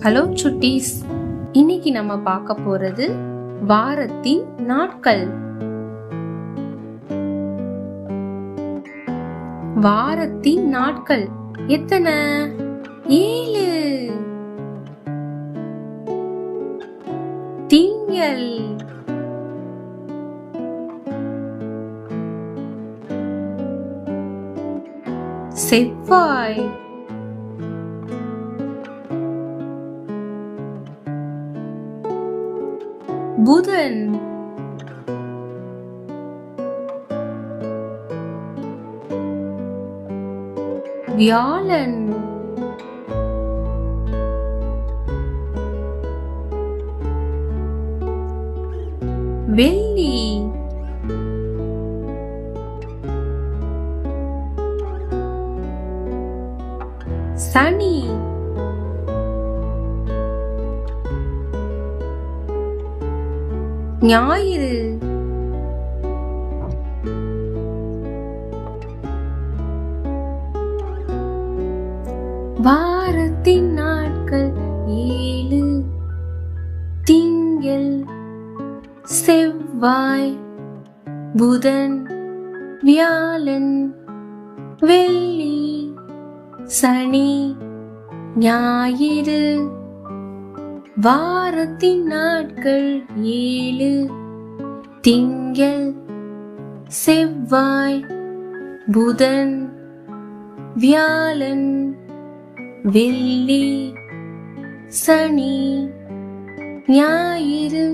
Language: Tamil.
ஹலோ சுட்டீஸ், இன்னைக்கு நம்ம பார்க்க போறது வாரத்தின் நாட்கள். வாரத்தின் நாட்கள் எத்தனை? 7. திங்கள், செவ்வாய், புதன், வியாழன், வெள்ளி, சனி, ஞாயிறு, வாரத்தின் நாட்கள் 7. திங்கள், செவ்வாய், புதன், வியாழன், வெள்ளி, சனி, ஞாயிறு. வாரத்தின் நாட்கள் 7. திங்கள், செவ்வாய், புதன், வியாழன், வெள்ளி, சனி, ஞாயிறு.